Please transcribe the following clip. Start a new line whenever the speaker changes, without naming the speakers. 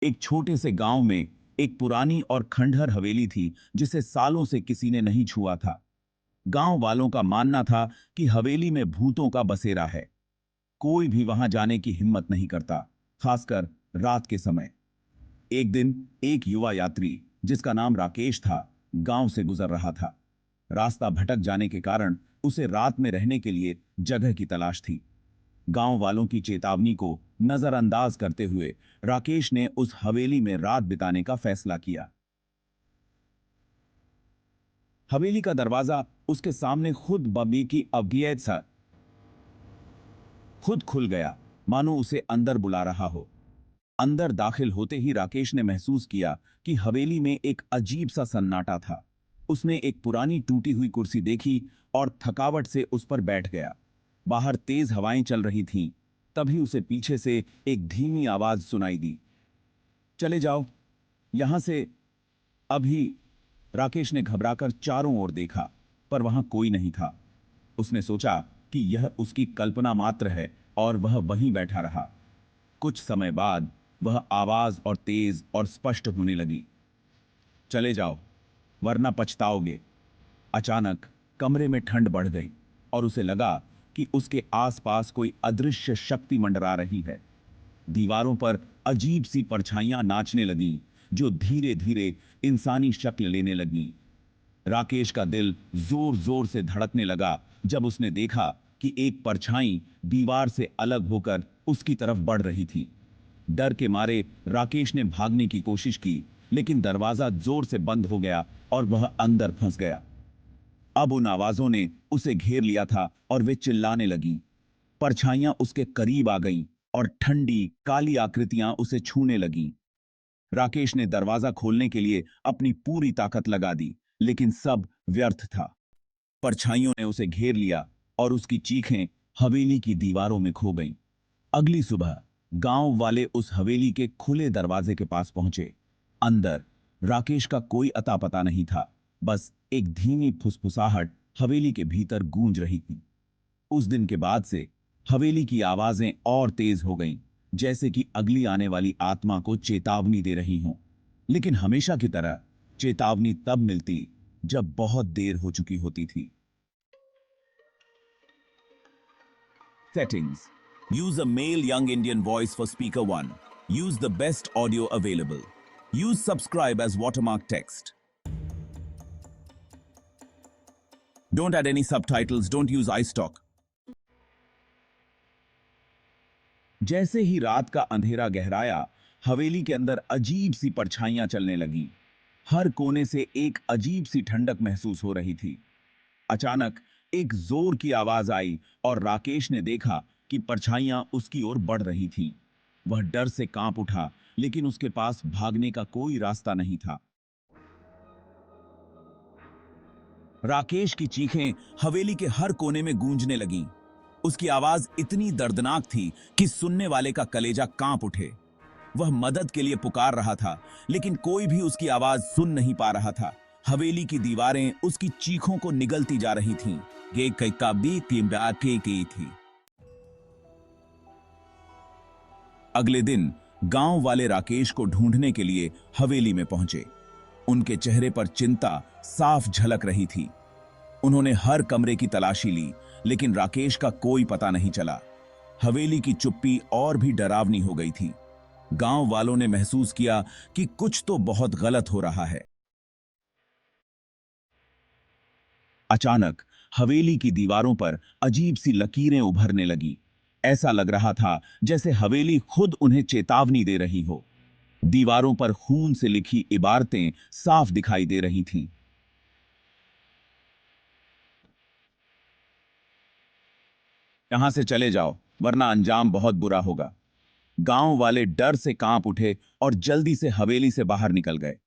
एक छोटे से गांव में एक पुरानी और खंडहर हवेली थी जिसे सालों से किसी ने नहीं छुआ था। गांव वालों का मानना था कि हवेली में भूतों का बसेरा है। कोई भी वहां जाने की हिम्मत नहीं करता, खासकर रात के समय। एक दिन एक युवा यात्री जिसका नाम राकेश था, गांव से गुजर रहा था। रास्ता भटक जाने के कारण उसे रात में रहने के लिए जगह की तलाश थी। गांव वालों की चेतावनी को नजरअंदाज करते हुए राकेश ने उस हवेली में रात बिताने का फैसला किया। हवेली का दरवाजा उसके सामने खुद बबी की अवगियत सा खुद खुल गया, मानो उसे अंदर बुला रहा हो। अंदर दाखिल होते ही राकेश ने महसूस किया कि हवेली में एक अजीब सा सन्नाटा था। उसने एक पुरानी टूटी हुई कुर्सी देखी और थकावट से उस पर बैठ गया। बाहर तेज हवाएं चल रही थीं। तभी उसे पीछे से एक धीमी आवाज सुनाई दी, चले जाओ यहां से अभी। राकेश ने घबराकर चारों ओर देखा, पर वहां कोई नहीं था। उसने सोचा कि यह उसकी कल्पना मात्र है और वह वहीं बैठा रहा। कुछ समय बाद वह आवाज और तेज और स्पष्ट होने लगी, चले जाओ वरना पछताओगे। अचानक कमरे में ठंड बढ़ गई और उसे लगा कि उसके आसपास कोई अदृश्य शक्ति मंडरा रही है। दीवारों पर अजीब सी परछाइयां नाचने लगीं, जो धीरे धीरे इंसानी शक्ल लेने लगीं। राकेश का दिल जोर जोर से धड़कने लगा जब उसने देखा कि एक परछाई दीवार से अलग होकर उसकी तरफ बढ़ रही थी। डर के मारे राकेश ने भागने की कोशिश की, लेकिन दरवाजा जोर से बंद हो गया और वह अंदर फंस गया। अब उन आवाजों ने उसे घेर लिया था और वे चिल्लाने लगीं। परछाइयां उसके करीब आ गईं और ठंडी काली आकृतियां उसे छूने लगीं। राकेश ने दरवाजा खोलने के लिए अपनी पूरी ताकत लगा दी, लेकिन सब व्यर्थ था। परछाइयों ने उसे घेर लिया और उसकी चीखें हवेली की दीवारों में खो गईं। अगली सुबह गांव वाले उस हवेली के खुले दरवाजे के पास पहुंचे। अंदर राकेश का कोई अता पता नहीं था, बस एक धीमी फुसफुसाहट हवेली के भीतर गूंज रही थी। उस दिन के बाद से हवेली की आवाजें और तेज हो गईं, जैसे कि अगली आने वाली आत्मा को चेतावनी दे रही हों। लेकिन हमेशा की तरह चेतावनी तब मिलती जब बहुत देर हो चुकी होती थी। Settings. Use a male young Indian voice for speaker 1. Use the best audio available. Use subscribe as watermark text. Don't add any subtitles. Don't use iStock. जैसे ही रात का अंधेरा गहराया, हवेली के अंदर अजीब सी परछाइयां चलने लगीं। हर कोने से एक अजीब सी ठंडक महसूस हो रही थी। अचानक एक जोर की आवाज आई और राकेश ने देखा कि परछाइयां उसकी ओर बढ़ रही थीं। वह डर से कांप उठा, लेकिन उसके पास भागने का कोई रास्ता नहीं था। राकेश की चीखें हवेली के हर कोने में गूंजने लगीं। उसकी आवाज इतनी दर्दनाक थी कि सुनने वाले का कलेजा कांप उठे। वह मदद के लिए पुकार रहा था, लेकिन कोई भी उसकी आवाज सुन नहीं पा रहा था। हवेली की दीवारें उसकी चीखों को निगलती जा रही थीं। ये कई थी। अगले दिन गांव वाले राकेश को ढूंढने के लिए हवेली में पहुंचे। उनके चेहरे पर चिंता साफ झलक रही थी। उन्होंने हर कमरे की तलाशी ली, लेकिन राकेश का कोई पता नहीं चला। हवेली की चुप्पी और भी डरावनी हो गई थी। गांव वालों ने महसूस किया कि कुछ तो बहुत गलत हो रहा है। अचानक हवेली की दीवारों पर अजीब सी लकीरें उभरने लगी। ऐसा लग रहा था जैसे हवेली खुद उन्हें चेतावनी दे रही हो। दीवारों पर खून से लिखी इबारतें साफ दिखाई दे रही थीं। यहां से चले जाओ, वरना अंजाम बहुत बुरा होगा। गांव वाले डर से कांप उठे और जल्दी से हवेली से बाहर निकल गए।